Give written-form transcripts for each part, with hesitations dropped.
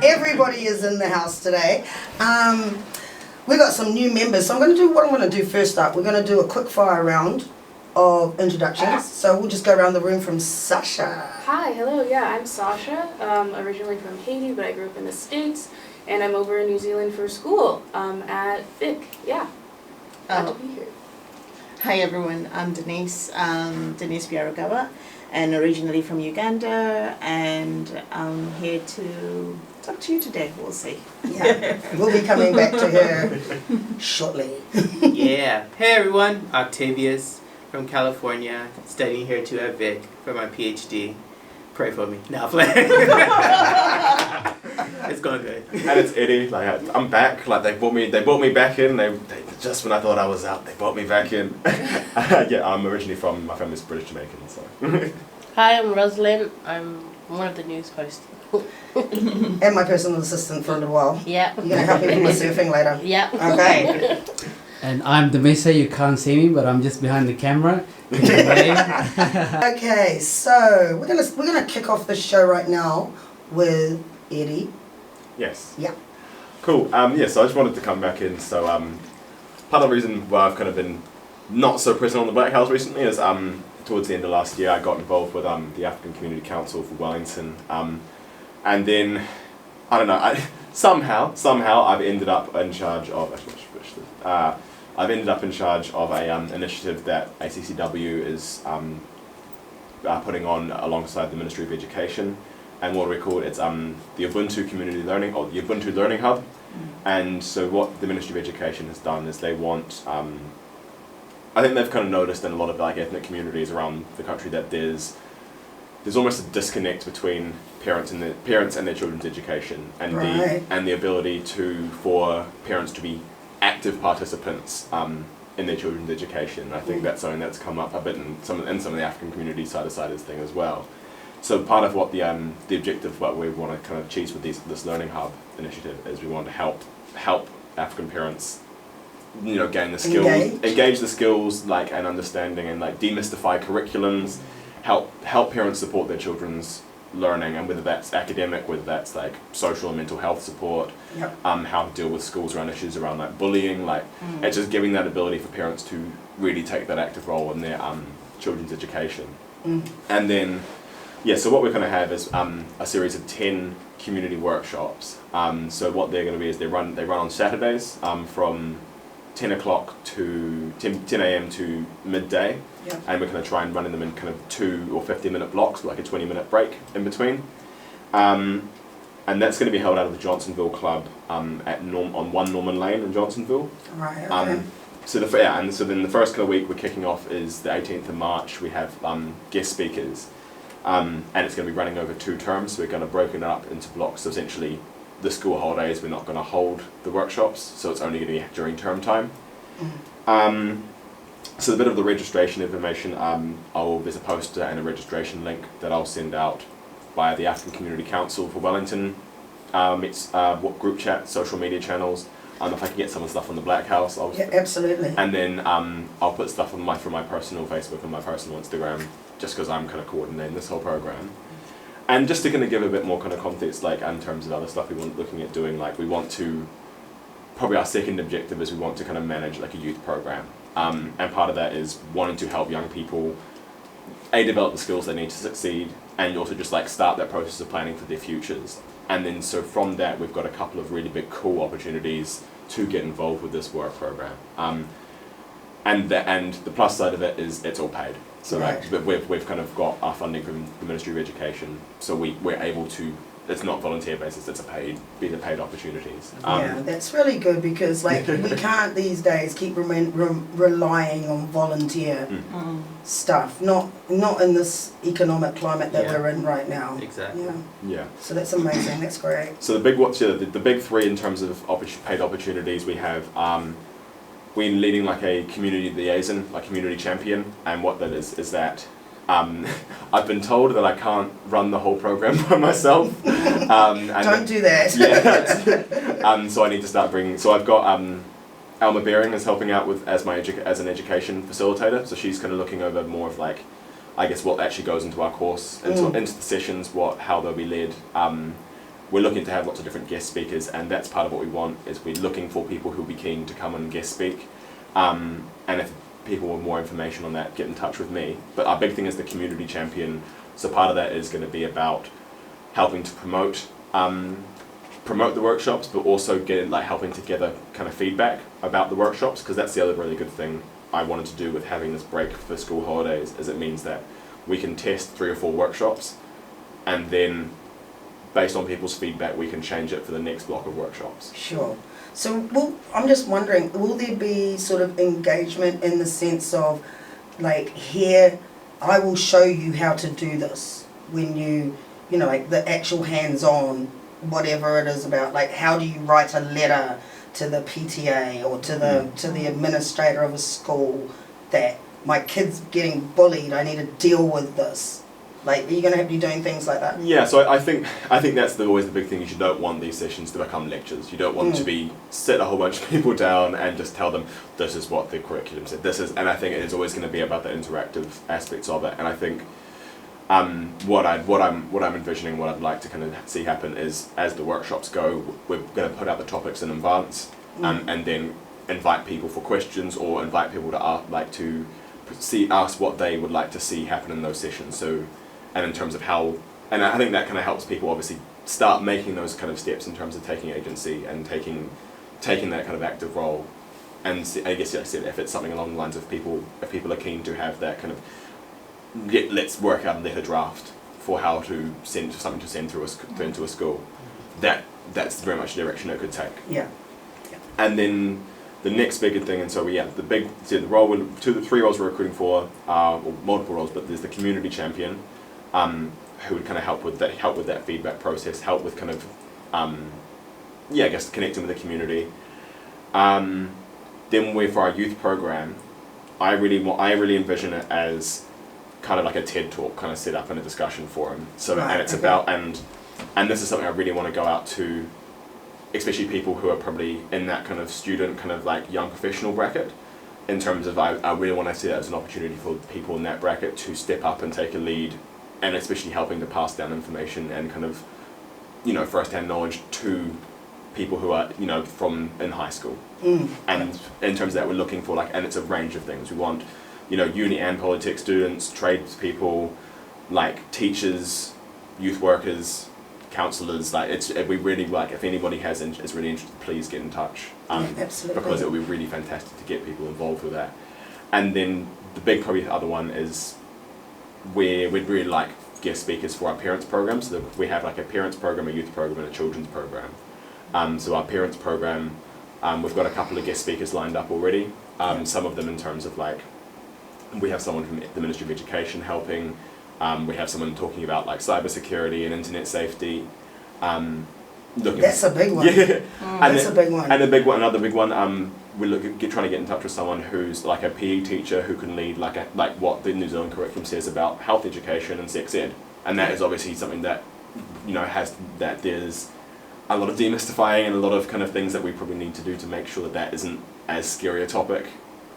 Everybody is in the house today. We got some new members, so I'm going to do first up. We're going to do a quick fire round of introductions. So we'll just go around the room from Sasha. Hi, hello, yeah, I'm Sasha, originally from Haiti, but I grew up in the States, and I'm over in New Zealand for school at Vic, yeah. Glad to be here. Hi everyone, I'm Denise Barlow, and originally from Uganda, and I'm here to talk to you today, we'll see. Yeah, we'll be coming back to her shortly. Yeah, hey everyone, Octavius from California, studying here too at Vic for my PhD. Pray for me. No, I'm playing. It's going good. And it's Eddie. Like I'm back. Like they brought me back in. They just when I thought I was out, they brought me back in. Yeah, I'm originally from, my family's British Jamaican. So. Hi, I'm Rosalind. I'm one of the news hosts. And my personal assistant for a little while. Yeah. You're going to help me with my surfing later. Yeah. Okay. And I'm Demisa, you can't see me, but I'm just behind the camera. Okay, so we're gonna kick off the show right now with Eddie. Yes. Yeah. Cool. Yeah, so I just wanted to come back in. So part of the reason why I've kind of been not so present on the Blackhouse recently is towards the end of last year I got involved with the African Community Council for Wellington. And then, I don't know, somehow I've ended up in charge of, I've ended up in charge of a initiative that ACCW is putting on alongside the Ministry of Education, and what we call it's the Ubuntu Community Learning, or the Ubuntu Learning Hub. And so what the Ministry of Education has done is they want, I think they've kind of noticed in a lot of like ethnic communities around the country that there's almost a disconnect between parents and their children's education, and the ability for parents to be active participants in their children's education. I think that's something that's come up a bit in some of the African community side-to-side thing as well. So part of what the objective, what we want to kind of achieve with this Learning Hub initiative is we want to help African parents, gain the skills, engage the skills, like, and understanding, and like demystify curriculums, help parents support their children's learning, and whether that's academic, whether that's like social and mental health support, how to deal with schools around issues around like bullying, like it's just giving that ability for parents to really take that active role in their children's education. And then, so what we're going to have is a series of 10 community workshops. So what they're going to be is they run on Saturdays from 10 o'clock to 10 a.m. to midday. And we're going to try and run them in kind of 2 or 50-minute blocks, like a 20-minute break in between. And that's going to be held out of the Johnsonville Club on 1 Norman Lane in Johnsonville. Right, okay. So then the first kind of week we're kicking off is the 18th of March. We have guest speakers, and it's going to be running over 2 terms. So we're going to break it up into blocks. So essentially, the school holidays we're not going to hold the workshops, so it's only going to be during term time. So a bit of the registration information, there's a poster and a registration link that I'll send out via the African Community Council for Wellington. It's group chat, social media channels. If I can get some of the stuff on the Blackhouse, absolutely. And then I'll put stuff on my personal Facebook and my personal Instagram, just because I'm kind of coordinating this whole program. And just to kind of give a bit more kind of context, like in terms of other stuff we want looking at doing, like we want to, probably our second objective is we want to kind of manage like a youth program. And part of that is wanting to help young people, develop the skills they need to succeed, and also just like start that process of planning for their futures. And then so from that we've got a couple of really big cool opportunities to get involved with this work program. And the plus side of it is it's all paid. So like we've kind of got our funding from the Ministry of Education, so we're able to. It's not volunteer basis, it's these are paid opportunities. Yeah, that's really good, because like we can't these days keep relying on volunteer stuff, not in this economic climate that we're in right now. Exactly. Yeah. So that's amazing, that's great. So the big 3 in terms of paid opportunities we have, we're leading like a community liaison, like community champion, and what that is that I've been told that I can't run the whole program by myself. Don't do that. So I need to start bringing. So I've got Alma Baring is helping out with as an education facilitator. So she's kind of looking over more of like, I guess what actually goes into our course, into the sessions, how they'll be led. we're looking to have lots of different guest speakers, and that's part of what we want, is we're looking for people who'll be keen to come and guest speak. And if people want more information on that, get in touch with me. But our big thing is the community champion, so part of that is going to be about helping to promote the workshops, but also helping to gather kind of feedback about the workshops, because that's the other really good thing I wanted to do with having this break for school holidays, is it means that we can test 3 or 4 workshops, and then based on people's feedback we can change it for the next block of workshops. Sure. So I'm just wondering, will there be sort of engagement in the sense of, like, here, I will show you how to do this, when you know, like the actual hands-on, whatever it is about, like how do you write a letter to the PTA or to the administrator of a school that my kid's getting bullied, I need to deal with this. Like, are you going to have to be doing things like that? Yeah, so I think that's always the big thing, is you don't want these sessions to become lectures. You don't want to sit a whole bunch of people down and just tell them, this is what the curriculum said, and I think it is always going to be about the interactive aspects of it. And I think what I'm envisioning, what I'd like to kind of see happen is, as the workshops go, we're going to put out the topics in advance, and then invite people for questions, or invite people to ask what they would like to see happen in those sessions. So, and in terms of how, and I think that kind of helps people obviously start making those kind of steps in terms of taking agency and taking that kind of active role. And I guess, like I said, if it's something along the lines of if people are keen to have that kind of, let's work out a letter draft for how to send through into a school, that's very much the direction it could take. Yeah. And then the next bigger thing, and so the 3 roles we're recruiting for are, or multiple roles, but there's the community champion, who would kind of help with that feedback process, help with kind of, I guess connecting with the community. Then for our youth program, I really envision it as kind of like a TED talk kind of set up in a discussion forum. So right, and it's about and this is something I really want to go out to, especially people who are probably in that kind of student, kind of like young professional bracket, in terms of I really want to see that as an opportunity for people in that bracket to step up and take a lead, and especially helping to pass down information and kind of, first-hand knowledge to people who are, from in high school. And in terms of that, we're looking for and it's a range of things. We want, uni and politics students, tradespeople, teachers, youth workers, counsellors, we really if anybody is really interested, please get in touch. Absolutely. Because it would be really fantastic to get people involved with that. And then probably the other one is where we'd really like guest speakers for our parents program. So that we have a parents program, a youth program, and a children's program. So our parents program, we've got a couple of guest speakers lined up already. Some of them in terms of we have someone from the Ministry of Education helping. We have someone talking about cybersecurity and internet safety. That's a big one. Yeah, That's a big one. And another big one. We're trying to get in touch with someone who's a PE teacher who can lead what the New Zealand curriculum says about health education and sex ed, and that is obviously something that there's a lot of demystifying and a lot of kind of things that we probably need to do to make sure that isn't as scary a topic,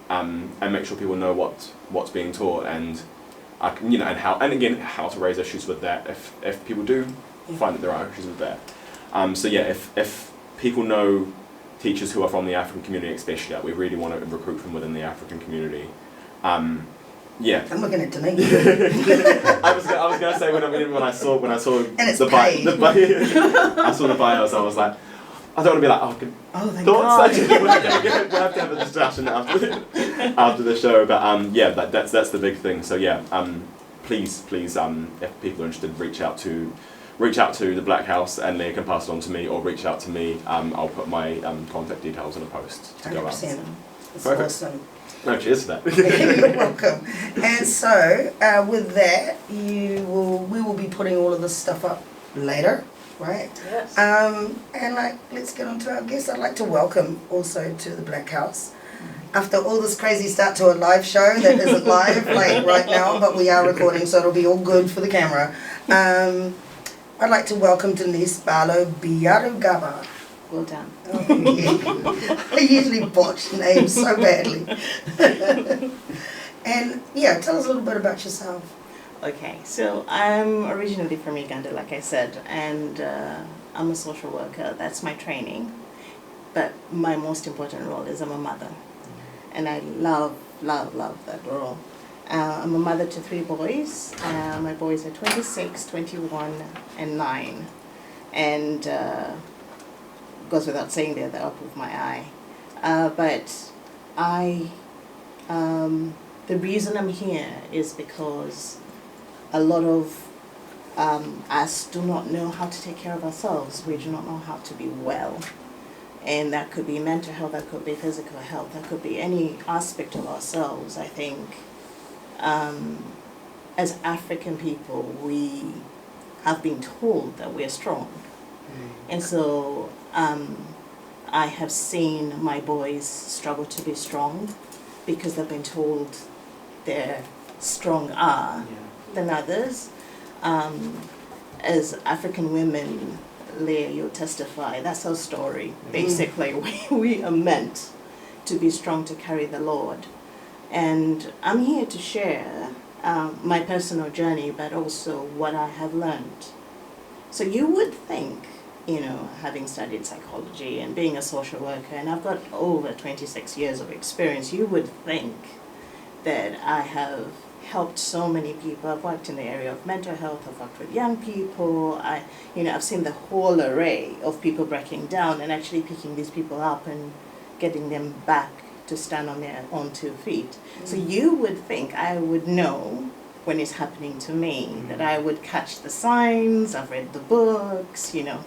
and make sure people know what's being taught and and how to raise issues with that if people do find that there are issues with that. If people know teachers who are from the African community especially, we really want to recruit from within the African community. I'm looking at Denise. I was gonna say when I saw and it's the bio, I saw the bios, I was like, I don't want to be thank thoughts. God. We'll have to have a discussion after the show, but that's the big thing. So please, if people are interested, reach out to the Blackhouse and they can pass it on to me, or reach out to me. I'll put my contact details in a post to go out. 100%. That's Perfect. awesome. No, cheers for that. You're welcome. And so, with that, we will be putting all of this stuff up later, right? Yes. And let's get on to our guests. I'd like to welcome also to the Blackhouse. After all this crazy start to a live show that isn't live right now, but we are recording, so it'll be all good for the camera. I'd like to welcome Denise Barlow Byarugaba. Well done. Oh, yeah. I usually botch names so badly. And tell us a little bit about yourself. Okay, so I'm originally from Uganda, like I said, and I'm a social worker. That's my training. But my most important role is I'm a mother. And I love that role. I'm a mother to 3 boys. My boys are 26, 21, and 9. And goes without saying they're the apple of my eye. But the reason I'm here is because a lot of us do not know how to take care of ourselves. We do not know how to be well. And that could be mental health, that could be physical health, that could be any aspect of ourselves. I think as African people, we have been told that we're strong. And so I have seen my boys struggle to be strong because they've been told they're stronger than others. As African women, Leah, you'll testify, that's our story. Basically, we are meant to be strong to carry the Lord. And I'm here to share my personal journey, but also what I have learned. So you would think, you know, having studied psychology and being a social worker, and I've got over 26 years of experience, you would think that I have helped so many people. I've worked in the area of mental health, I've worked with young people, I've seen the whole array of people breaking down and actually picking these people up and getting them back to stand on their own 2 feet. So you would think I would know when it's happening to me, that I would catch the signs, I've read the books, you know,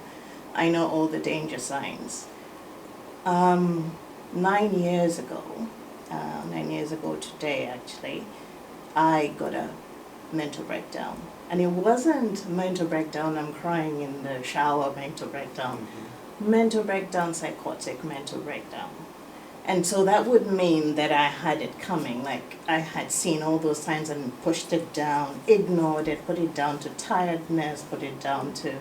I know all the danger signs. 9 years ago today actually, I got a mental breakdown. And it wasn't mental breakdown, I'm crying in the shower mental breakdown. Mental breakdown, psychotic mental breakdown. And so that would mean that I had it coming, like I had seen all those signs and pushed it down, ignored it, put it down to tiredness, put it down to...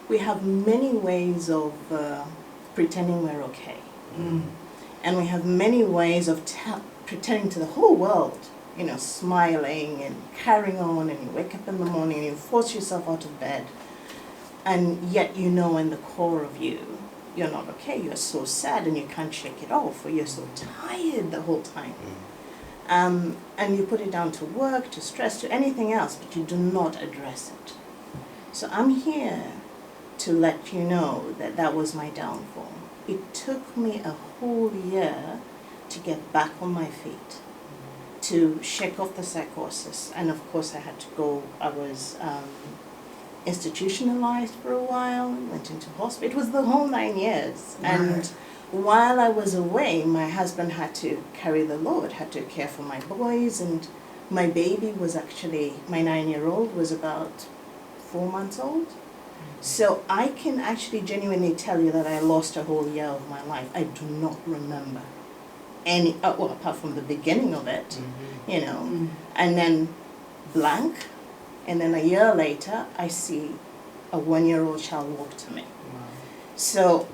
We have many ways of pretending we're okay. And we have many ways of pretending to the whole world, you know, smiling and carrying on, and you wake up in the morning and you force yourself out of bed. And yet you know in the core of you, you're not okay, you're so sad and you can't shake it off, or you're so tired the whole time. And you put it down to work, to stress, to anything else, but you do not address it. So I'm here to let you know that that was my downfall. It took me a whole year to get back on my feet, to shake off the psychosis. And of course I had to go, I was institutionalized for a while, went into hospital. It was the whole 9 years. And while I was away, my husband had to carry the load, had to care for my boys, and my baby was actually, my 9-year-old was about 4 months old. So I can actually genuinely tell you that I lost a whole year of my life. I do not remember any, well, apart from the beginning of it, you know, and then blank. And then a year later, I see a 1-year-old child walk to me. So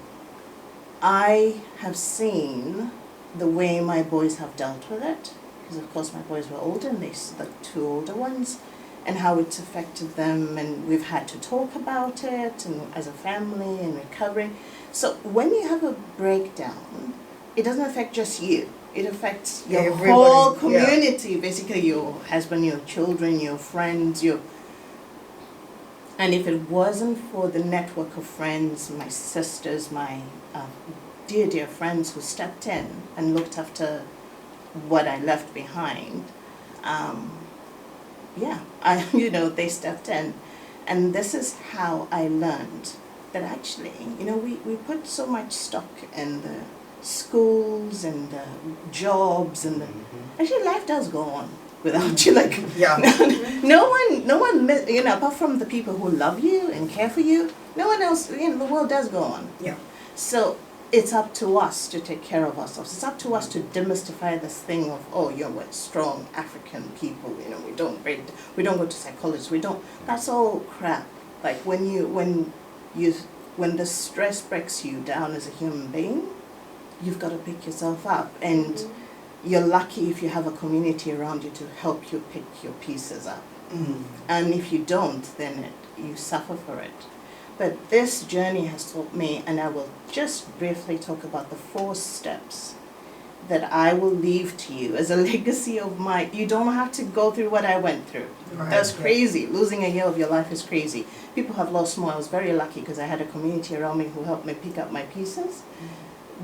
I have seen the way my boys have dealt with it, because of course my boys were older, and they, the 2 older ones, and how it's affected them, and we've had to talk about it, and as a family, and recovering. So when you have a breakdown, it doesn't affect just you. It affects your whole community, basically your husband, your children, your friends, your... And if it wasn't for the network of friends, my sisters, my dear, dear friends who stepped in and looked after what I left behind, they stepped in. And this is how I learned that actually, you know, we put so much stock in the schools and the jobs and the, actually life does go on without you, like no one you know, apart from the people who love you and care for you, no one else, you know, the world does go on. So it's up to us to take care of ourselves. It's up to us to demystify this thing of, oh, you know, we're strong African people, you know, we don't go to psychologists, we don't, that's all crap. Like when the stress breaks you down as a human being, you've got to pick yourself up, and you're lucky if you have a community around you to help you pick your pieces up. And if you don't, then you suffer for it. But this journey has taught me, and I will just briefly talk about the 4 steps that I will leave to you as a legacy of mine. You don't have to go through what I went through. Right. That's crazy. Losing a year of your life is crazy. People have lost more. I was very lucky because I had a community around me who helped me pick up my pieces.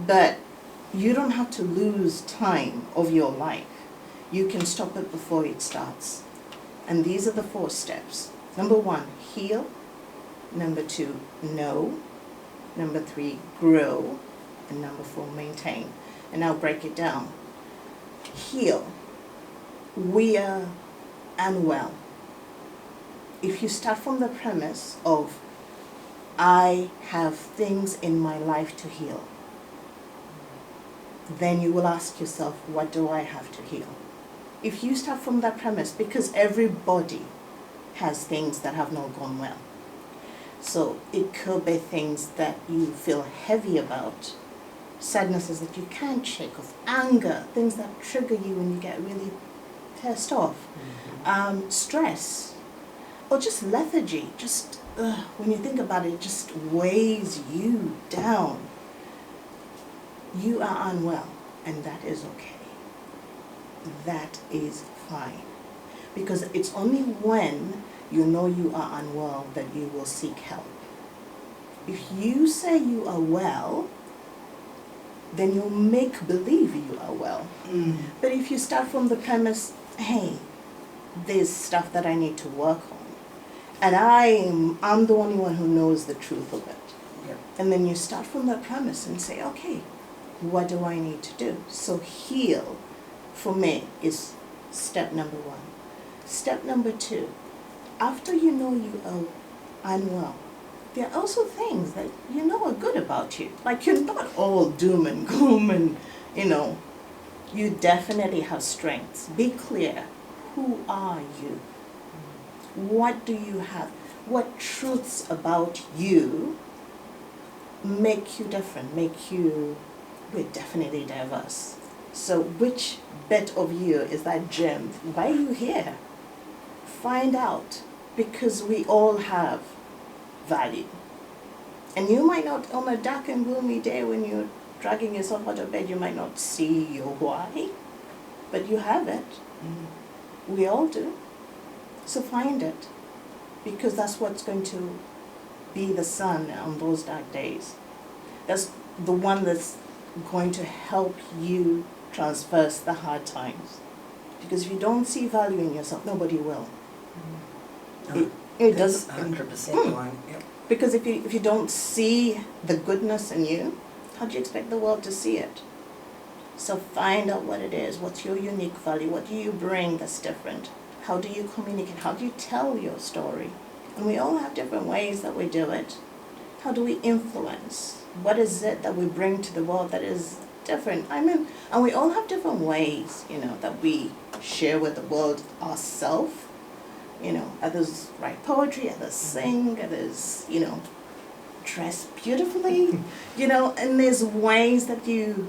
But you don't have to lose time of your life. You can stop it before it starts. And these are the 4 steps. Number 1, heal. Number 2, know. Number 3, grow. And number 4, maintain. And I'll break it down. Heal. We are unwell. If you start from the premise of, I have things in my life to heal, then you will ask yourself, what do I have to heal? If you start from that premise, because everybody has things that have not gone well. So it could be things that you feel heavy about, sadnesses that you can't shake off, anger, things that trigger you when you get really pissed off, stress, or just lethargy, just when you think about it, it just weighs you down. You are unwell, and that is okay. That is fine. Because it's only when you know you are unwell that you will seek help. If you say you are well, then you'll make believe you are well. But if you start from the premise, hey, there's stuff that I need to work on, and I'm the only one who knows the truth of it. Yep. And then you start from that premise and say, okay, what do I need to do? So heal, for me, is step number 1. Step number 2, after you know you are unwell, there are also things that you know are good about you. Like, you're not all doom and gloom and, you definitely have strengths. Be clear. Who are you? What do you have? What truths about you make you different, we're definitely diverse. So which bit of you is that gem? Why are you here? Find out, because we all have value. And you might not, on a dark and gloomy day when you're dragging yourself out of bed, you might not see your why, but you have it. We all do. So find it, because that's what's going to be the sun on those dark days. That's the one that's going to help you traverse the hard times. Because if you don't see value in yourself, nobody will. It does. 100% one. Yep. Because if you don't see the goodness in you, how do you expect the world to see it? So find out what it is. What's your unique value? What do you bring that's different? How do you communicate? How do you tell your story? And we all have different ways that we do it. How do we influence? What is it that we bring to the world that is different? And we all have different ways, that we share with the world ourselves. Others write poetry, others sing, others, dress beautifully, and there's ways that you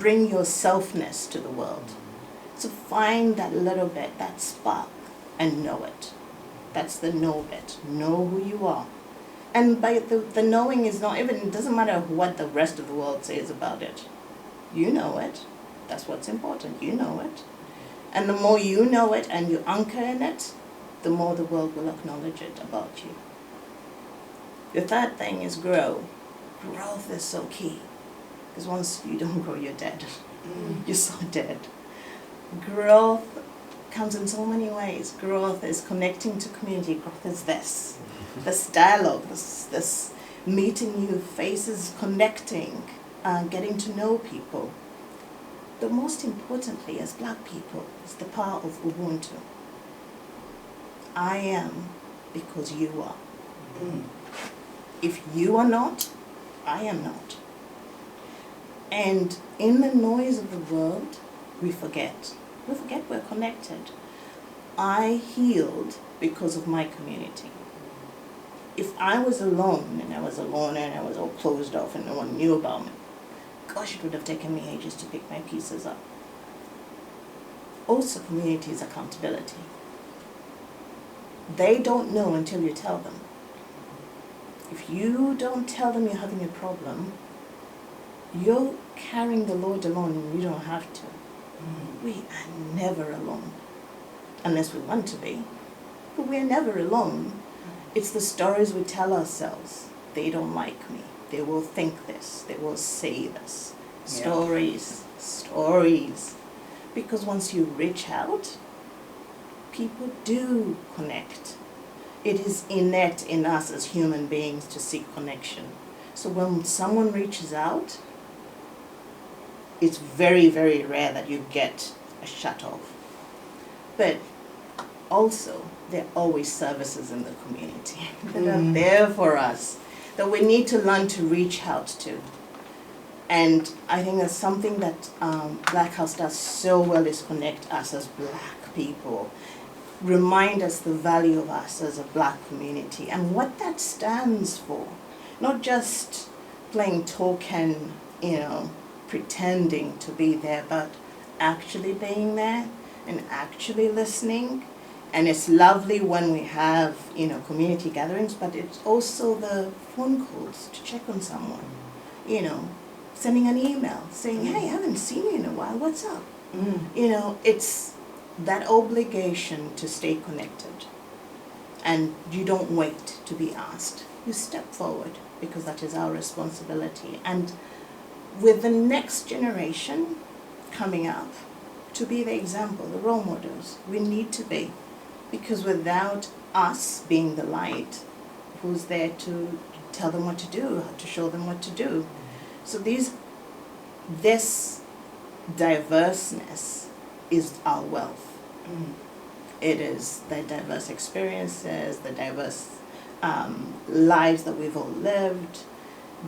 bring your selfness to the world. So find that little bit, that spark, and know it. That's the know bit. Know who you are. And by the knowing is not even, it doesn't matter what the rest of the world says about it. You know it. That's what's important. You know it. And the more you know it and you anchor in it, the more the world will acknowledge it about you. The third thing is grow. Growth is so key. Because once you don't grow, you're dead. You're so dead. Growth comes in so many ways. Growth is connecting to community. Growth is this dialogue, this meeting new faces, connecting, getting to know people. But most importantly, as Black people, is the power of Ubuntu. I am because you are. If you are not, I am not. And in the noise of the world, we forget. We forget we're connected. I healed because of my community. If I was alone, and I was a loner, and I was all closed off, and no one knew about me, gosh, it would have taken me ages to pick my pieces up. Also, community is accountability. They don't know until you tell them. If you don't tell them you're having a problem, you're carrying the load alone and you don't have to. We are never alone, unless we want to be, but we're never alone. It's the stories we tell ourselves. They don't like me. They will think this. They will say this. Stories, stories. Because once you reach out, people do connect. It is innate in us as human beings to seek connection. So when someone reaches out, it's very, very rare that you get a shut off. But also, there are always services in the community that are there for us that we need to learn to reach out to. And I think that's something that Blackhouse does so well, is connect us as Black people, remind us the value of us as a Black community and what that stands for. Not just playing token, pretending to be there, but actually being there and actually listening. And it's lovely when we have, community gatherings, but it's also the phone calls to check on someone, sending an email saying, hey, I haven't seen you in a while, what's up? It's that obligation to stay connected. And you don't wait to be asked. You step forward, because that is our responsibility. And with the next generation coming up, to be the example, the role models, we need to be. Because without us being the light, who's there to tell them what to do, to show them what to do? So this diverseness is our wealth. It is the diverse experiences, the diverse lives that we've all lived,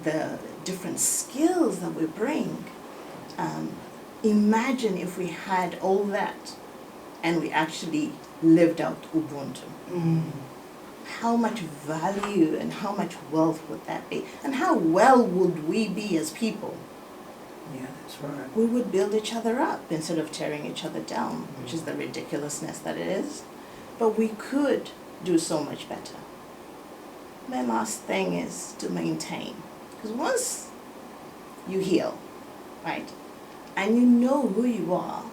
the different skills that we bring. Imagine if we had all that and we actually lived out Ubuntu. How much value and how much wealth would that be? And how well would we be as people? Yeah, that's right. We would build each other up instead of tearing each other down, which is the ridiculousness that it is. But we could do so much better. My last thing is to maintain. Because once you heal, right, and you know who you are,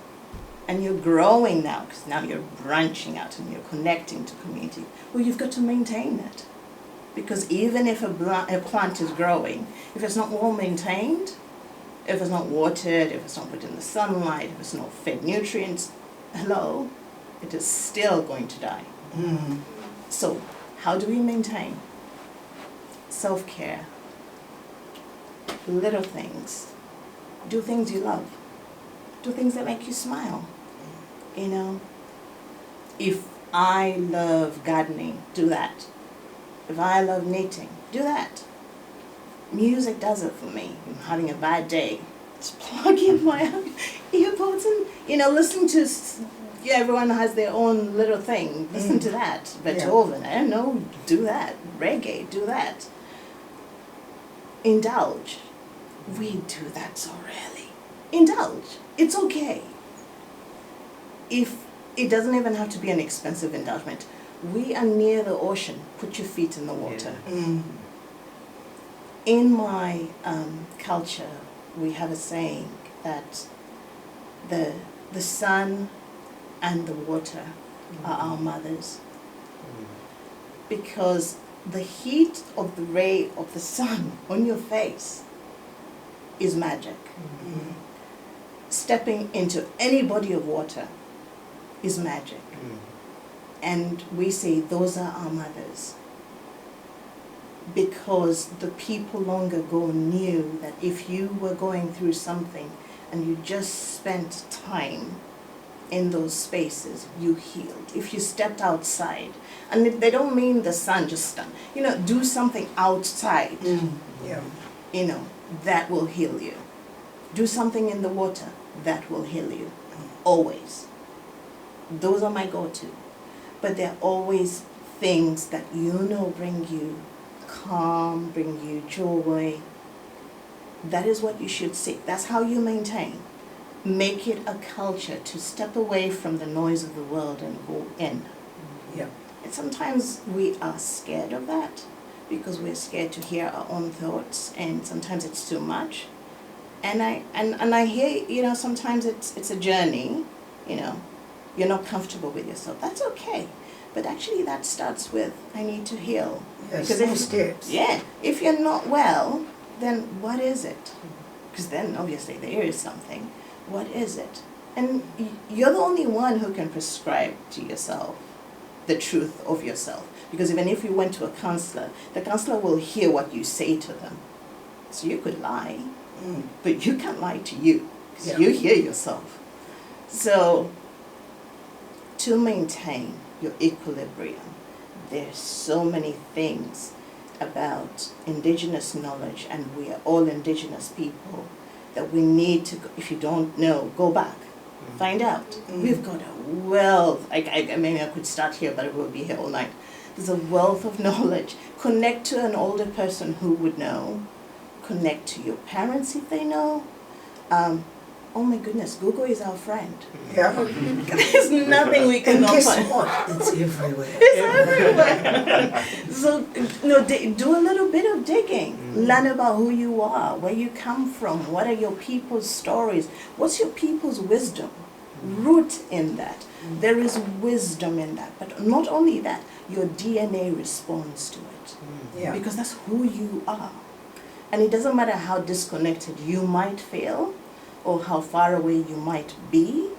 and you're growing now, because now you're branching out and you're connecting to community, well, you've got to maintain it. Because even if a plant is growing, if it's not well maintained, if it's not watered, if it's not put in the sunlight, if it's not fed nutrients, hello, it is still going to die. So how do we maintain? Self-care, little things. Do things you love. Do things that make you smile. If I love gardening, do that. If I love knitting, do that. Music does it for me. I'm having a bad day, just plug in my earpods and, listen to, everyone has their own little thing. Listen to that. Beethoven, I don't know, do that. Reggae, do that. Indulge. We do that so rarely. Indulge. It's okay. If it doesn't even have to be an expensive indulgence. We are near the ocean. Put your feet in the water. In my culture, we have a saying that the sun and the water are our mothers. Because the heat of the ray of the sun on your face is magic. Stepping into any body of water is magic. And we say those are our mothers. Because the people long ago knew that if you were going through something and you just spent time in those spaces, you healed. If you stepped outside, and they don't mean the sun, just, do something outside, that will heal you. Do something in the water, that will heal you. Always. Those are my go-to. But they're always things that bring you calm, bring you joy. That is what you should seek. That's how you maintain. Make it a culture to step away from the noise of the world and go in. And sometimes we are scared of that because we're scared to hear our own thoughts, and sometimes it's too much. And I hear, you know, sometimes it's a journey, you know, you're not comfortable with yourself. That's okay. But actually that starts with, I need to heal. Yeah, Because small if- steps. Yeah, if you're not well, then what is it? Because then obviously there is something. What is it? And you're the only one who can prescribe to yourself the truth of yourself. Because even if you went to a counselor, the counselor will hear what you say to them. So you could lie, but you can't lie to you, because Yeah. you hear yourself. So to maintain your equilibrium, there's so many things about indigenous knowledge, and we are all indigenous people, that we need to, if you don't know, go back, find out. We've got a wealth. I mean, I could start here, but we'll be here all night. There's a wealth of knowledge. Connect to an older person who would know. Connect to your parents if they know. Oh my goodness, Google is our friend. Yeah. There's nothing we And cannot guess find. what? It's everywhere. It's everywhere. So, you know, do a little bit of digging. Learn about who you are, where you come from, what are your people's stories, what's your people's wisdom. Root in that. There is wisdom in that. But not only that, your DNA responds to it. Yeah. Because that's who you are. And it doesn't matter how disconnected you might feel or how far away you might be,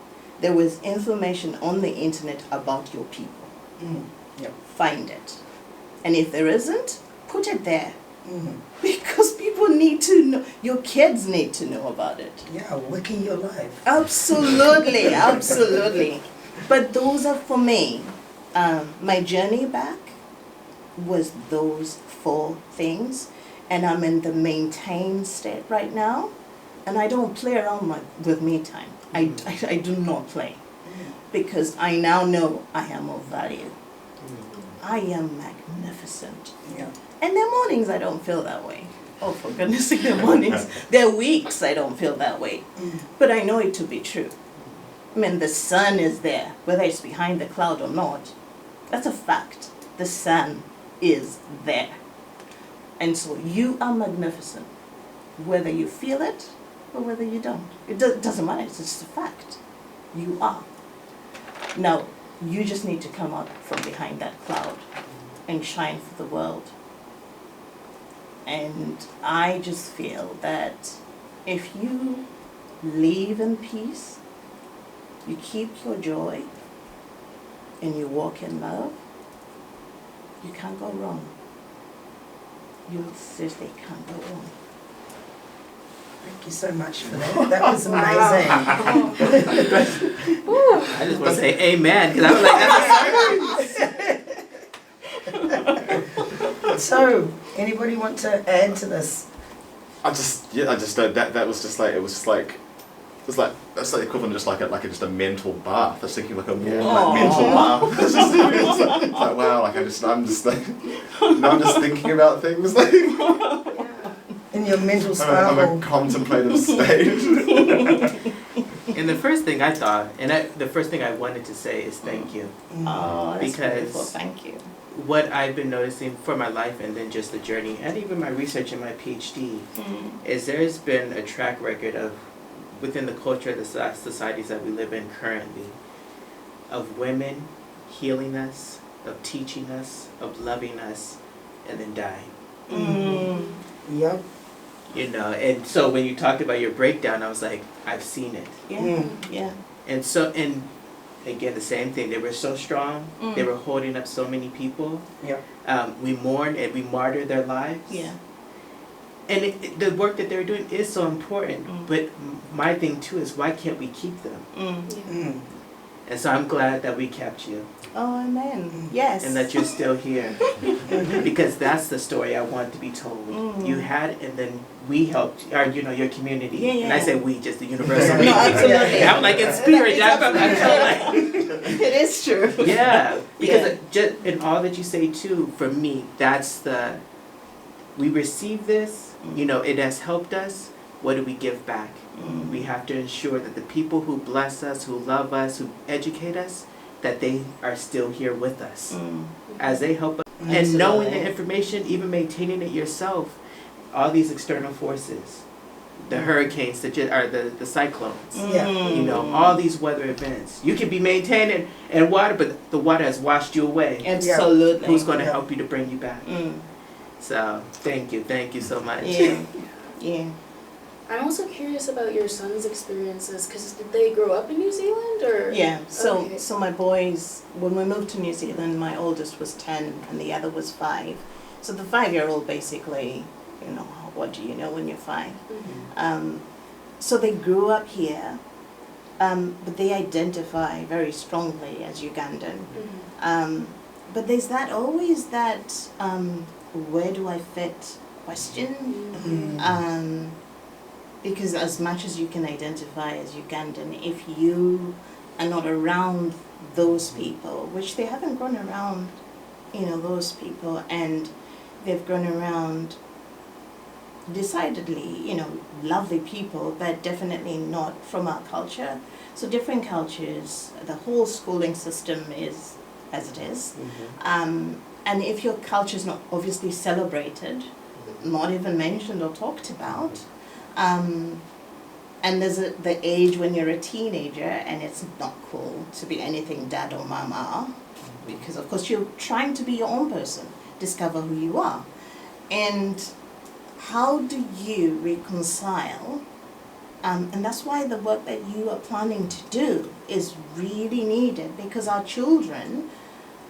there was information on the internet about your people. Yep. Find it. And if there isn't, put it there. Mm-hmm. Because people need to know, your kids need to know about it. Yeah, wiki your life. Absolutely, absolutely. But those are for me. My journey back was those 4 things, and I'm in the maintain state right now, and I don't play around with me time. I do not play, because I now know I am of value. I am magnificent. Yeah. And there are mornings I don't feel that way. Oh, for goodness sake, there are mornings. There are weeks I don't feel that way. But I know it to be true. I mean, the sun is there, whether it's behind the cloud or not. That's a fact. The sun is there. And so you are magnificent, whether you feel it or whether you don't. It doesn't matter, it's just a fact. You are. Now, you just need to come out from behind that cloud and shine for the world. And I just feel that if you live in peace, you keep your joy, and you walk in love, you can't go wrong. You seriously can't go wrong. Thank you so much for that. That was amazing. I just want to say amen, because I was like, that's So, anybody want to add to this? I just that was just like that's like the equivalent of just like a mental bath. I was thinking like a warm mental bath. It's like wow, like I'm just thinking about things like In your mental I'm sparkle. a contemplative state. And the first thing I thought, the first thing I wanted to say is thank you. Oh, that's Because- beautiful. Thank you. What I've been noticing for my life, and then just the journey, and even my research in my PhD, is there's been a track record of, within the culture of the societies that we live in currently, of women healing us, of teaching us, of loving us, and then dying. Yep. You know, and so when you talked about your breakdown, I was like, I've seen it. Yeah, yeah. And so, and again, the same thing. They were so strong. They were holding up so many people. Yep. We mourned and we martyred their lives. Yeah. And the work that they're doing is so important. But my thing too is, why can't we keep them? And so I'm glad that we kept you Oh, amen. Yes. and that you're still here. Because that's the story I want to be told. You had, and then we helped, or your community. Yeah, And I yeah. say we, just the universal. No, absolutely. I'm like in spirit. I felt like, It is true. yeah, because Yeah. just in all that you say too, for me, that's we receive this, it has helped us. What do we give back? We have to ensure that the people who bless us, who love us, who educate us, that they are still here with us. As they help us And knowing the information, even maintaining it yourself, all these external forces, the hurricanes, the cyclones, you know, all these weather events. You can be maintaining in water, but the water has washed you away. Absolutely. Who's going to help you to bring you back? So thank you so much. Yeah. I'm also curious about your son's experiences, because did they grow up in New Zealand, or? Yeah, so Okay. so my boys, when we moved to New Zealand, my oldest was 10 and the other was 5. So the 5-year-old basically, you know, what do you know when you're 5? So they grew up here, but they identify very strongly as Ugandan. But there's always that where do I fit question. Because as much as you can identify as Ugandan, if you are not around those people, which they haven't grown around, you know, those people, and they've grown around decidedly, you know, lovely people, but definitely not from our culture. So different cultures, the whole schooling system is as it is. And if your culture is not obviously celebrated, not even mentioned or talked about, and there's the age when you're a teenager and it's not cool to be anything dad or mama, because of course you're trying to be your own person, discover who you are. And how do you reconcile, and that's why the work that you are planning to do is really needed, because our children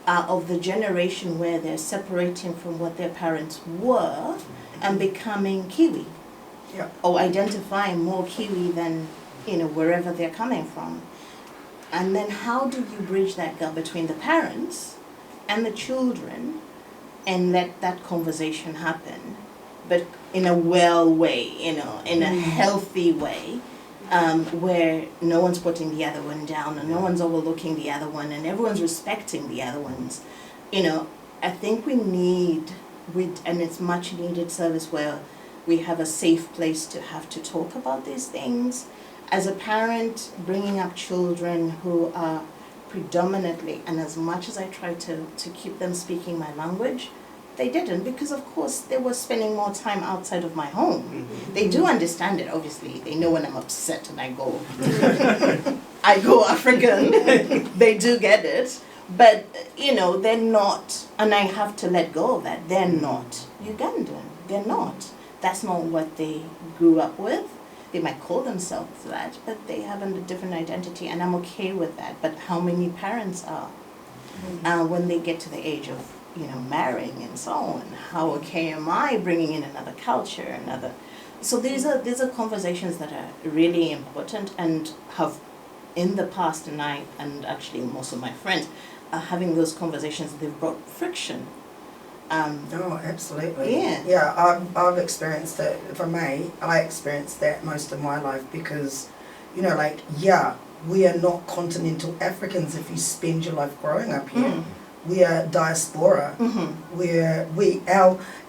are of the generation where they're separating from what their parents were and becoming Kiwi. Or identifying more Kiwi than, you know, wherever they're coming from. And then how do you bridge that gap between the parents and the children and let that conversation happen, but in a well way, you know, in a healthy way, where no one's putting the other one down and no one's overlooking the other one and everyone's respecting the other ones. You know, I think we need, and it's much needed service where we have a safe place to have to talk about these things. As a parent, bringing up children who are predominantly, and as much as I try to keep them speaking my language, they didn't, because of course they were spending more time outside of my home. They do understand it, obviously. They know when I'm upset and I go African. They do get it. But, you know, they're not, and I have to let go of that, they're not Ugandan. They're not. That's not what they grew up with. They might call themselves that, but they have a different identity, and I'm okay with that. But how many parents are, when they get to the age of, you know, marrying and so on? How okay am I bringing in another culture, another? So these are conversations that are really important and have, in the past, and I, and actually most of my friends are having those conversations. They've brought friction. Oh, absolutely. Yeah. I've experienced it, if I may. I experienced that most of my life because, you know, like, we are not continental Africans if you spend your life growing up here. We are diaspora.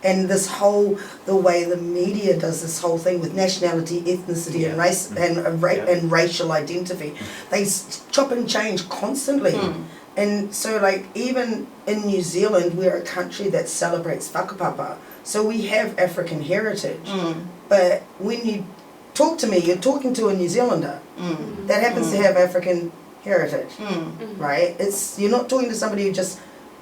And this whole, the way the media does this whole thing with nationality, ethnicity, and race and racial identity, they chop and change constantly. And so, like, even in New Zealand, we're a country that celebrates whakapapa. So we have African heritage. But when you talk to me, you're talking to a New Zealander that happens to have African heritage, right? You're not talking to somebody who just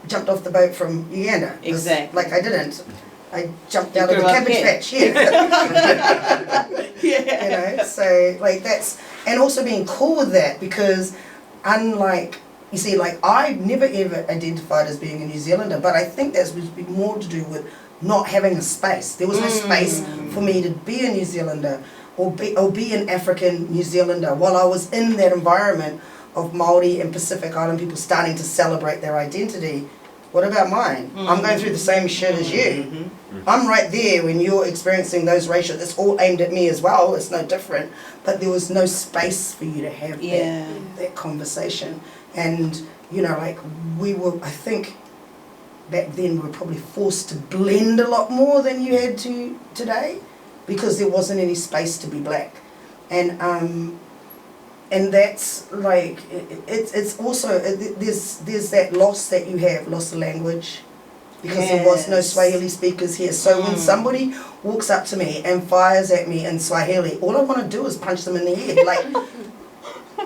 jumped off the boat from Uganda. Exactly. Like I didn't. I jumped out of the cabbage patch. You know, so like that's, and also being cool with that, because unlike, you see, like, I've never ever identified as being a New Zealander, but I think that's more to do with not having a space. There was no space for me to be a New Zealander or be an African New Zealander while I was in that environment of Māori and Pacific Island people starting to celebrate their identity. What about mine? I'm going through the same shit as you. I'm right there when you're experiencing those racial, it's all aimed at me as well, it's no different, but there was no space for you to have that conversation. And, you know, like, we were, I think, back then we were probably forced to blend a lot more than you had to today, because there wasn't any space to be black. And that's like, it's also, there's that loss that you have, loss of language, because there was no Yes. Swahili speakers here. So when somebody walks up to me and fires at me in Swahili, all I want to do is punch them in the head. Like,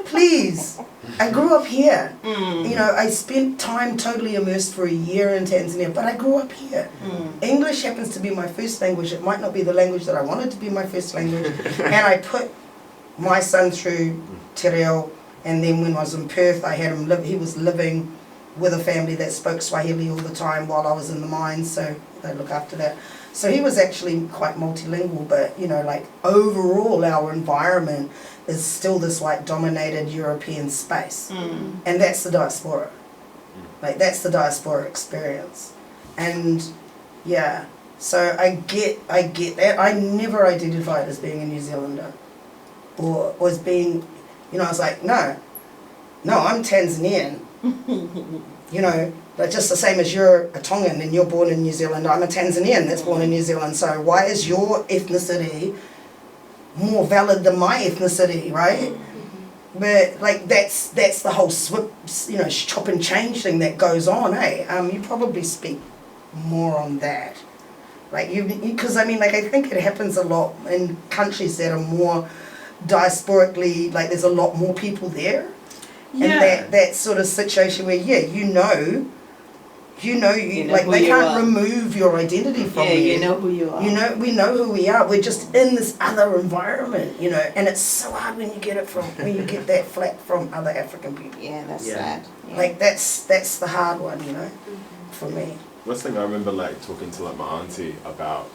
please. I grew up here. You know, I spent time totally immersed for a year in Tanzania, but I grew up here. English happens to be my first language. It might not be the language that I wanted to be my first language. And I put my son through Te Reo, and then when I was in Perth, I had him live. He was living with a family that spoke Swahili all the time while I was in the mines, so they look after that. So he was actually quite multilingual, but you know, like overall our environment is still this like dominated European space. And that's the diaspora. Like that's the diaspora experience. And yeah, so I get that. I never identified as being a New Zealander or as being, you know, I was like, no, I'm Tanzanian. You know, but just the same as you're a Tongan and you're born in New Zealand, I'm a Tanzanian that's born in New Zealand. So why is your ethnicity more valid than my ethnicity, right? But like that's the whole chop and change thing that goes on, eh? You probably speak more on that, like because I mean, like I think it happens a lot in countries that are more diasporically, like there's a lot more people there. Yeah. And that sort of situation where, yeah, you know like who they you can't are. remove your identity from you. You know who you are. You know, we know who we are. We're just in this other environment, you know, and it's so hard when you get that flack from other African people. Yeah, that's Yeah. sad. Yeah. Like that's the hard one, you know, for me. One thing I remember like talking to like my auntie about,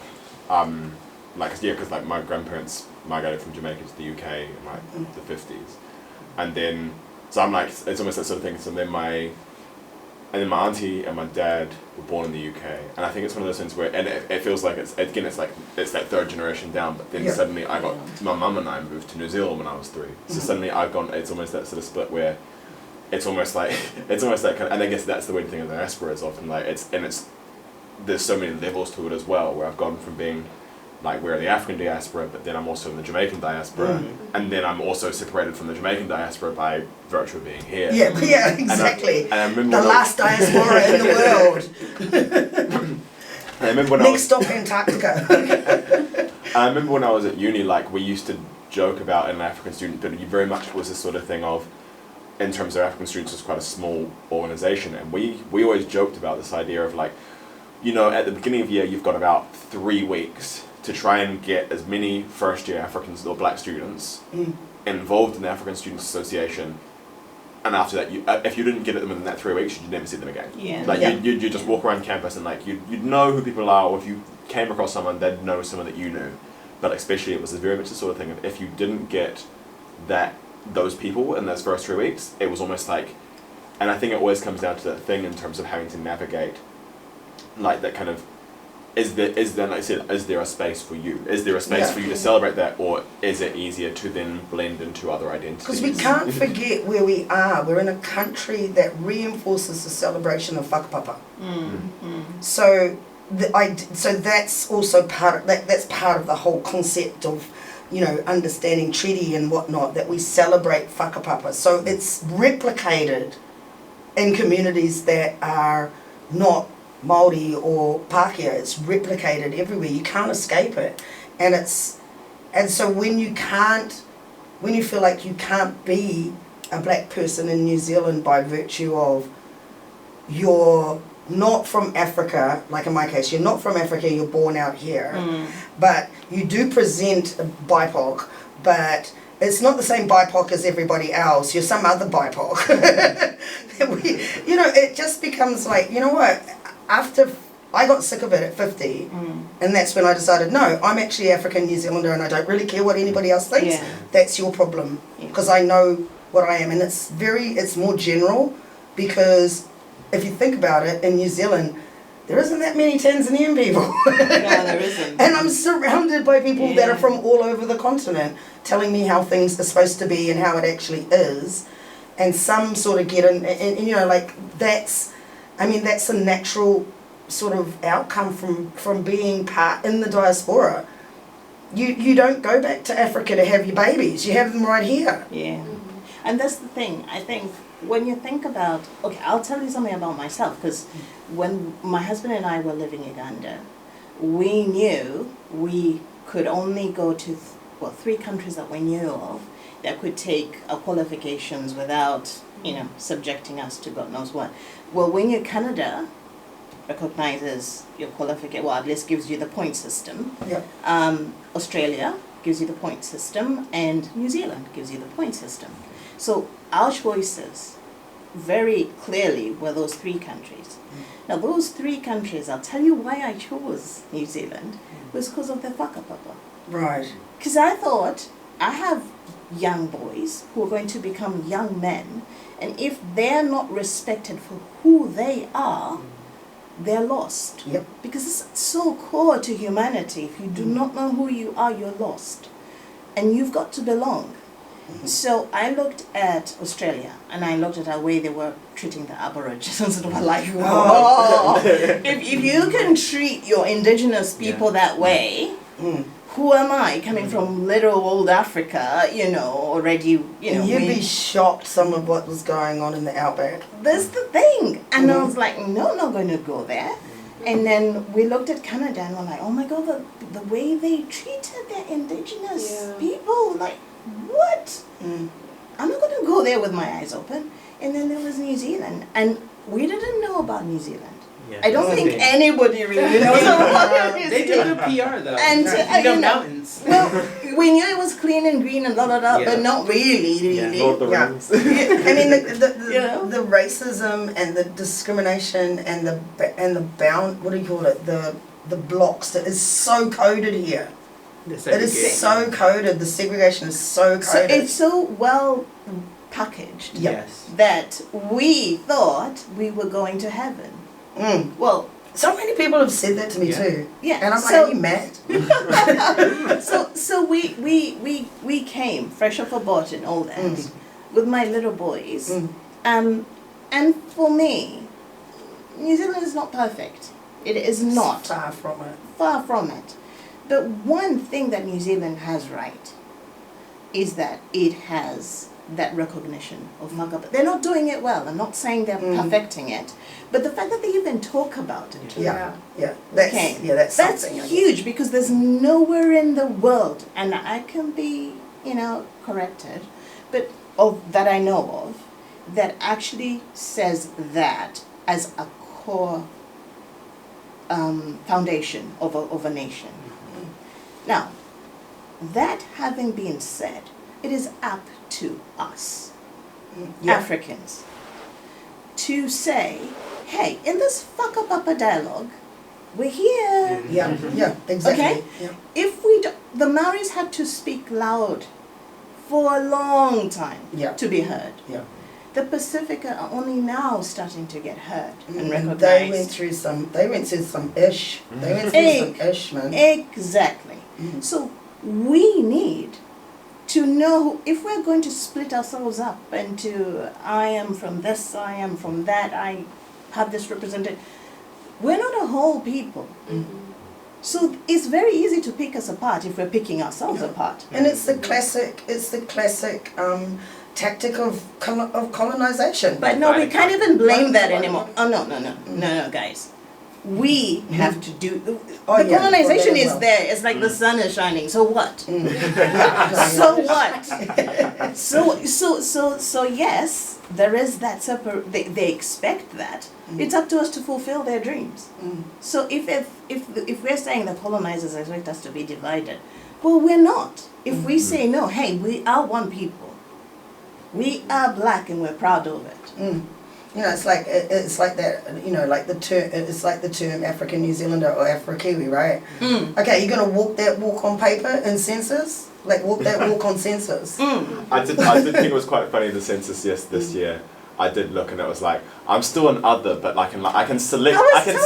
because like my grandparents migrated from Jamaica to the UK in like the 50s, and then so I'm like it's almost that sort of thing. So then my auntie and my dad were born in the UK, and I think it's one of those things where it feels like it's that third generation down. But then suddenly my mum and I moved to New Zealand when I was 3. So suddenly it's almost that sort of split where it's almost that kind of, and I guess that's the weird thing of the diaspora is often like there's so many levels to it as well, where I've gone from being like we're in the African diaspora, but then I'm also in the Jamaican diaspora, and then I'm also separated from the Jamaican diaspora by virtue of being here. Yeah, exactly. And I remember the last diaspora in the world. I remember when Next stop Antarctica. I remember when I was at uni, like we used to joke about an African student, but you very much was this sort of thing of, in terms of African students, it's quite a small organisation, and we always joked about this idea of like, you know, at the beginning of the year you've got about 3 weeks to try and get as many first-year Africans or black students involved in the African Students Association, and after that, if you didn't get at them in that 3 weeks, you'd never see them again. You just walk around campus and like you'd know who people are, or if you came across someone, they'd know someone that you knew. But especially, it was very much the sort of thing of if you didn't get those people in those first 3 weeks, it was almost like, and I think it always comes down to that thing in terms of having to navigate, like that kind of. Is there, like I said, is there a space for you? Is there a space for you to celebrate that, or is it easier to then blend into other identities? Because we can't forget where we are. We're in a country that reinforces the celebration of whakapapa. So that's also part of that. That's part of the whole concept of, you know, understanding treaty and whatnot, that we celebrate whakapapa. So it's replicated in communities that are not Māori or Pākehā. It's replicated everywhere. You can't escape it, and so when you feel like you can't be a black person in New Zealand by virtue of you're not from Africa, like in my case, you're not from Africa, you're born out here, but you do present a BIPOC, but it's not the same BIPOC as everybody else. You're some other BIPOC. It just becomes like, you know what? After I got sick of it at 50, and that's when I decided, no, I'm actually African New Zealander, and I don't really care what anybody else thinks. That's your problem, because I know what I am, and it's more general, because if you think about it, in New Zealand, there isn't that many Tanzanian people. No, there isn't. And I'm surrounded by people that are from all over the continent, telling me how things are supposed to be and how it actually is, and some sort of get in, and you know, like that's a natural sort of outcome from being part in the diaspora. You don't go back to Africa to have your babies. You have them right here. Yeah. And that's the thing. I think when you think about, okay, I'll tell you something about myself, because when my husband and I were living in Uganda, we knew we could only go to, 3 countries that we knew of that could take our qualifications without, subjecting us to God knows what. Well, we knew Canada recognizes your qualification, well, at least gives you the point system. Yeah. Australia gives you the point system, and New Zealand gives you the point system. So our choices very clearly were those 3 countries. Now those 3 countries, I'll tell you why I chose New Zealand, was because of the whakapapa. Right. Because I thought, I have young boys who are going to become young men, and if they're not respected for who they are, they're lost. Yep. Because it's so core to humanity. If you do not know who you are, you're lost. And you've got to belong. So I looked at Australia, and I looked at the way they were treating the Aborigines, and were like, whoa, if you can treat your indigenous people that way, who am I coming from little old Africa, already, And you'd be shocked some of what was going on in the outback. That's the thing. And I was like, no, I'm not going to go there. And then we looked at Canada, and we're like, oh my God, the way they treated their indigenous people, like, what? I'm not going to go there with my eyes open. And then there was New Zealand, and we didn't know about New Zealand. Yeah. I don't think anybody really knows about New They Zealand. do good PR though. And mountains. Well, we knew it was clean and green and but not really. Lord of the Yeah. Rings. I mean, You know? the racism and the discrimination and the bound, what do you call it? The blocks that is so coded here. It is so coded. The segregation is so So coded. it's so well packaged Yes. that we thought we were going to heaven. Well, So many people have said that to me too. yeah. And I'm so, like, are you mad? so we came fresh off a boat and all that with my little boys. And for me, New Zealand is not perfect. It is not. Far from it. Far from it. But one thing that New Zealand has right is that it has that recognition of whakapapa. They're not doing it well. I'm not saying they're perfecting it. But the fact that they even talk about it. Yeah. That's, Okay. Yeah, that's That's something. I guess. huge, because there's nowhere in the world, and I can be, corrected, but that I know of, that actually says that as a core foundation of a nation. Now, that having been said, it is up to us, Africans, to say, hey, in this whakapapa dialogue, we're here. Yeah, exactly. Okay? Yeah. If the Maoris had to speak loud for a long time to be heard. Yeah. The Pacifica are only now starting to get heard and recognized. They went through some ish. They went through some ish, man. Exactly. So we need to know, if we're going to split ourselves up into, I am from this, I am from that, I have this represented, we're not a whole people. So it's very easy to pick us apart if we're picking ourselves apart. And it's the classic tactic of colonization. But no, we can't even blame that anymore. Oh, no, guys. We have to do, the colonization is there. It's like the sun is shining. So what? So what? So yes, there is that separate, they expect that. It's up to us to fulfill their dreams. So if we're saying the colonizers expect us to be divided, well, we're not. If we say no, hey, we are one people. We are black and we're proud of it. It's like that. Like the term. It's like the term African New Zealander or Afro-Kiwi, right? Okay, you're gonna walk that walk on paper in census. Like walk that walk on census. I did think it was quite funny, the census this year. I did look, and it was like, I'm still an other, but I can select. I can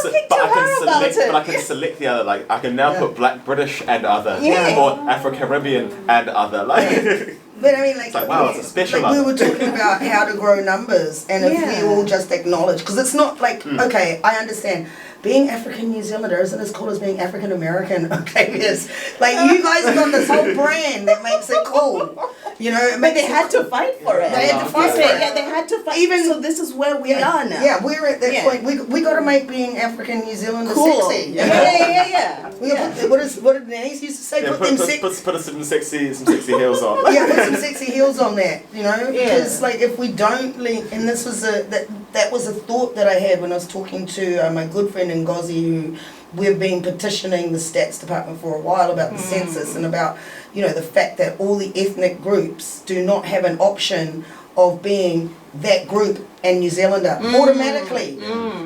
select the other. Like I can now put Black, British, and other, or Afro-Caribbean and other. Like. But I mean, like, It's like, wow, it's a special we were talking about how to grow numbers, and if we all just acknowledge, because it's not like, okay, I understand, being African New Zealander isn't as cool as being African American. Okay, yes. Like you guys have got this whole brand that makes it cool. You know, it But makes they it had cool. to fight for it. They had to fight for it. Yeah, they had to fight. Even- so this is where we are now. Yeah, we're at that Yeah. point. We got to make being African New Zealander Cool. sexy. Yeah. We gotta put, what did Denise used to say? Yeah, put them sexy. put some sexy heels on. Yeah, put some sexy heels on that, you know, Yeah. because like if we don't link, and this was that was a thought that I had when I was talking to my good friend Ngozi, who we've been petitioning the stats department for a while about the census and about, you know, the fact that all the ethnic groups do not have an option of being that group and New Zealander automatically,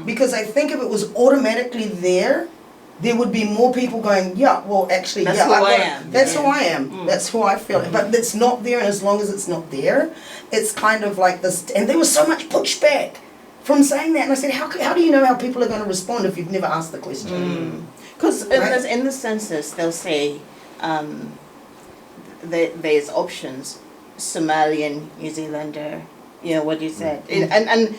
because I think if it was automatically there would be more people going, yeah, well, actually, That's yeah, who I gotta- am. That's Yeah. who I am. That's who I feel. But it's not there, and as long as it's not there, it's kind of like this. And there was so much pushback from saying that, and I said, how do you know how people are going to respond if you've never asked the question? Because Right. in the census, they'll say there's options: Somalian, New Zealander. You know what you said, and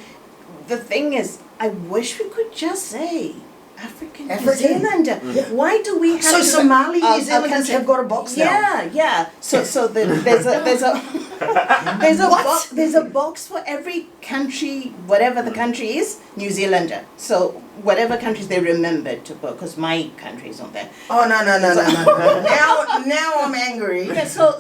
the thing is, I wish we could just say African New African. Zealander. Why do we have So to? Somali New a Zealanders country- have got a box now. Yeah. So there's a box for every country, whatever the country is, New Zealander. So whatever countries they remembered to put, because my country is not there. Oh no! Now I'm angry. Yeah. So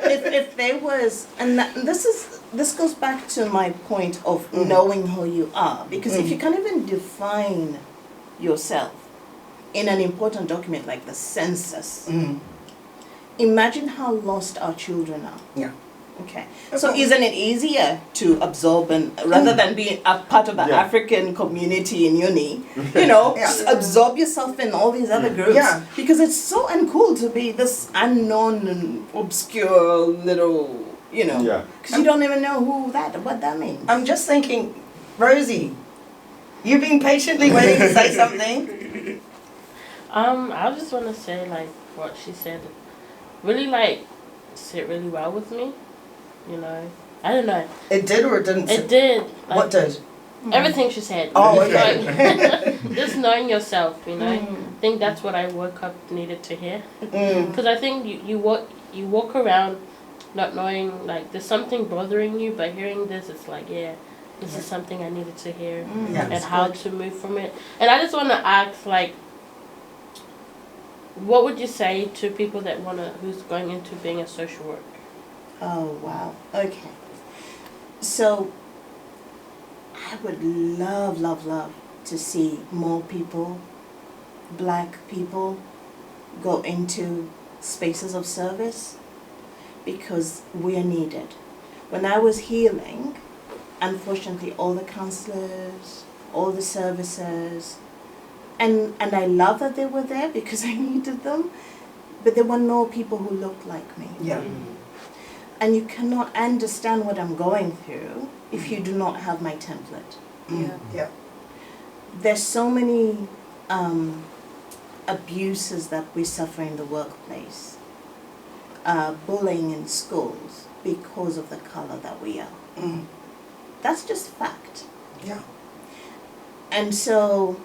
if there was, and this goes back to my point of knowing who you are, because if you can't even define yourself in an important document like the census, imagine how lost our children are. Yeah. Okay. So isn't it easier to absorb and rather than being a part of the Yeah. African community in uni, you know, Yeah. just absorb yourself in all these other groups. Yeah. Because it's so uncool to be this unknown and obscure little, you know. Yeah. Because you don't even know what that means. I'm just thinking, Rosie, you've been patiently waiting to say something. I just want to say, like, what she said really, like, sit really well with me, you know. I don't know. It did or it didn't? It did. Like, What did? everything she said. Oh, Just okay. just knowing yourself, you know. I think that's what I woke up needed to hear. Because I think you walk around not knowing, like, there's something bothering you, but hearing this, it's like, yeah, this is something I needed to hear Yeah. and how to move from it. And I just want to ask, like, what would you say to people that who's going into being a social worker? Oh, wow. Okay. So, I would love to see more people, black people, go into spaces of service because we are needed. When I was healing, unfortunately, all the counselors, all the services, and I love that they were there because I needed them, but there were no people who looked like me. Yeah. And you cannot understand what I'm going through if you do not have my template. Yeah. There's so many abuses that we suffer in the workplace, bullying in schools because of the color that we are. That's just fact. Yeah. And so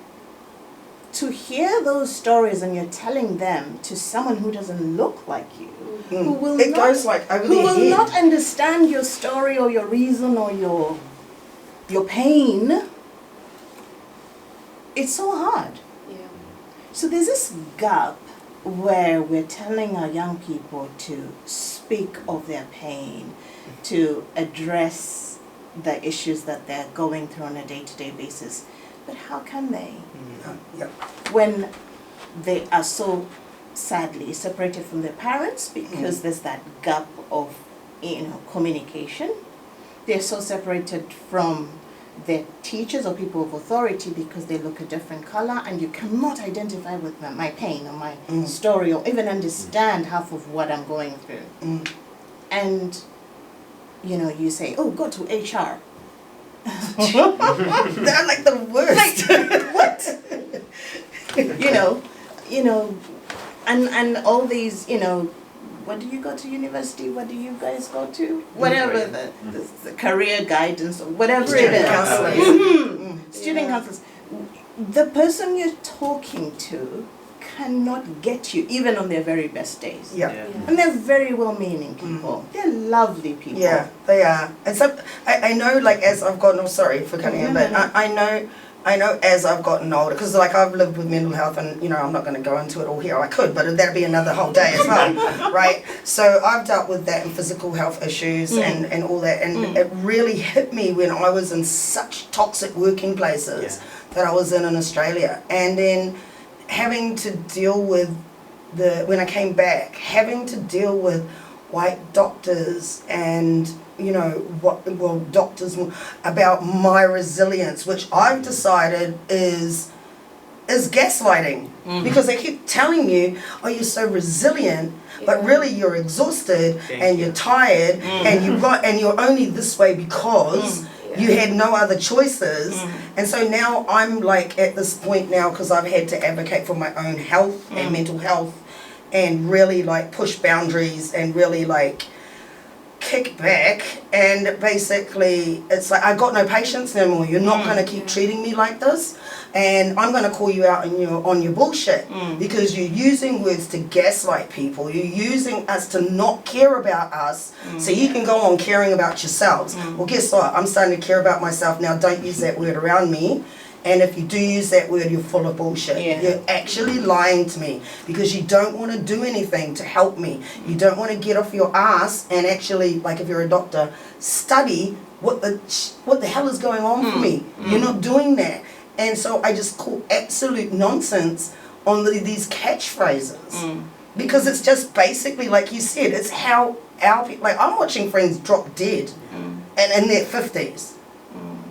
to hear those stories and you're telling them to someone who doesn't look like you, who will It not, goes like over who their will head. not understand your story or your reason or your pain, it's so hard. Yeah. So there's this gap where we're telling our young people to speak of their pain, to address the issues that they're going through on a day-to-day basis. But how can they? Yeah. When they are so sadly separated from their parents because there's that gap of communication. They're so separated from their teachers or people of authority because they look a different color, and you cannot identify with my pain or my story or even understand half of what I'm going through. And you say, oh, go to HR. They're like the worst. What? And all these, what do you go to university? What do you guys go to? Whatever the career guidance or whatever it is. Student counselors. Student counselors. the person you're talking to cannot get you even on their very best days. Yeah. And they're very well-meaning people. They're lovely people. Yeah, they are. And so I know, like, as I've gotten, sorry for cutting in, but I know as I've gotten older, because like I've lived with mental health, and you know I'm not going to go into it all here. I could, but that'd be another whole day as well, right? So I've dealt with that and physical health issues and all that, and it really hit me when I was in such toxic working places that I was in Australia, and then having to deal with when I came back, having to deal with white doctors and doctors about my resilience, which I've decided is gaslighting, because they keep telling you, oh, you're so resilient, but really you're exhausted and you're tired and you're only this way because you had no other choices. And so now I'm like at this point now, because I've had to advocate for my own health and mental health, and really like push boundaries and really like kick back, and basically it's like I got no patience no more. You're not going to keep treating me like this, and I'm going to call you out on your bullshit, because you're using words to gaslight people. You're using us to not care about us so you can go on caring about yourselves. Well, guess what? I'm starting to care about myself now. Don't use that word around me. And if you do use that word, you're full of bullshit. You're actually lying to me, because you don't want to do anything to help me. You don't want to get off your ass and actually, like if you're a doctor, study what the hell is going on for me. You're not doing that. And so I just call absolute nonsense on these catchphrases. Because it's just basically, like you said, it's how our people, like I'm watching friends drop dead and in their 50s.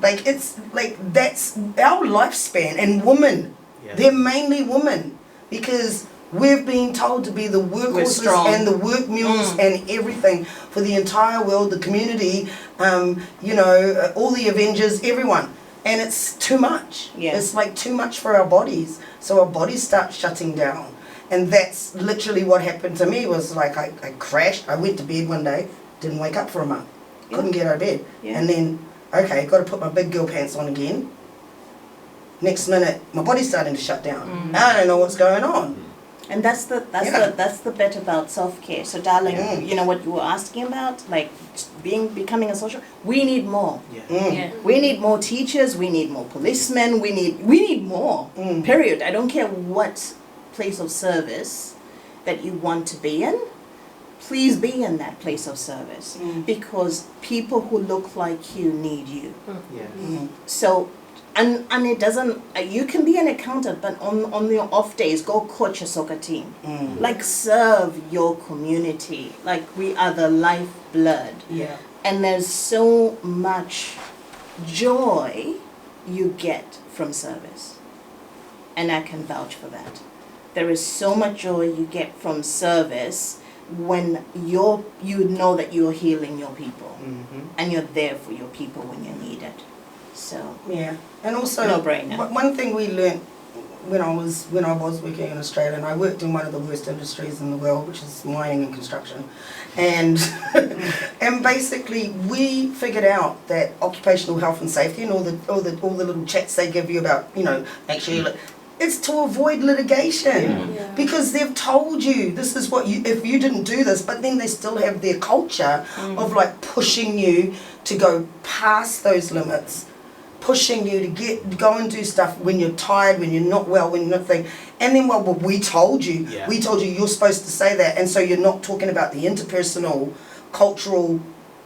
Like, it's like, that's our lifespan. And women, they're mainly women, because we've been told to be the workhorses and the work mules and everything for the entire world, the community, all the Avengers, everyone. And it's too much. It's like too much for our bodies. So our bodies start shutting down. And that's literally what happened to me. Was like I crashed. I went to bed one day, didn't wake up for a month. Couldn't get out of bed. And then, okay, got to put my big girl pants on again. Next minute, my body's starting to shut down. I don't know what's going on. And that's the bit about self-care. So, darling, you know what you were asking about, like becoming a social. We need more. We need more teachers. We need more policemen. We need more. Period. I don't care what place of service that you want to be in. Please be in that place of service, because people who look like you need you. So, and it doesn't. You can be an accountant, but on your off days, go coach a soccer team. Like, serve your community. Like, we are the lifeblood. And there's so much joy you get from service, and I can vouch for that. There is so much joy you get from service when you know that you're healing your people, and you're there for your people when you need it. So and also no-brainer. One thing we learned when I was working in Australia, and I worked in one of the worst industries in the world, which is mining and construction, and and basically we figured out that occupational health and safety and all the little chats they give you about, actually. It's to avoid litigation, because they've told you this is what if you didn't do this, but then they still have their culture of like pushing you to go past those limits, pushing you to go and do stuff when you're tired, when you're not well, when you're not thinking. And then, well, we told you you're supposed to say that, and so you're not talking about the interpersonal, cultural,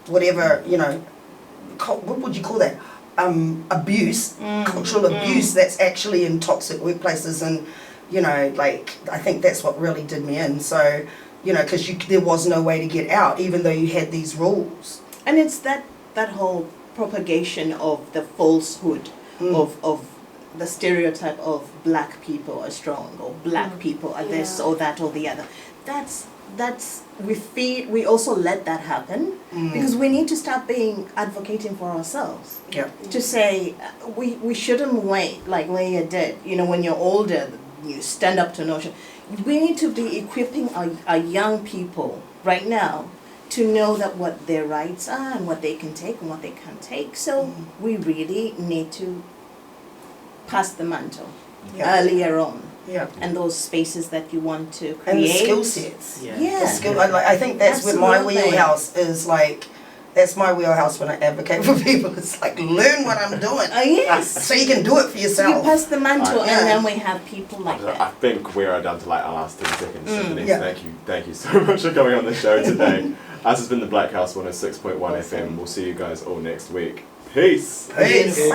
whatever, what would you call that? Abuse, cultural abuse that's actually in toxic workplaces, and I think that's what really did me in. So, because there was no way to get out, even though you had these rules. And it's that whole propagation of the falsehood of the stereotype of black people are strong, or black people are this or that or the other. We also let that happen, because we need to start advocating for ourselves. To say we shouldn't wait like Leah did. When you're older, you stand up to notion. We need to be equipping our young people right now to know that what their rights are and what they can take and what they can't take. So we really need to pass the mantle Yeah. earlier on, Yeah. and those spaces that you want to create. And the skill sets. Yeah. Yeah. The skill, I think that's where my Absolutely. wheelhouse is like, that's my wheelhouse when I advocate for people. It's like, learn what I'm doing. Yes. So you can do it for So you yourself. pass the mantle, Yeah. and then we have people like I that. think we're down to like our last 10 seconds. So Denise, Yeah. thank you so much for coming on the show today. This has been the Blackhouse 106.1 FM. We'll see you guys all next week. Peace. Peace.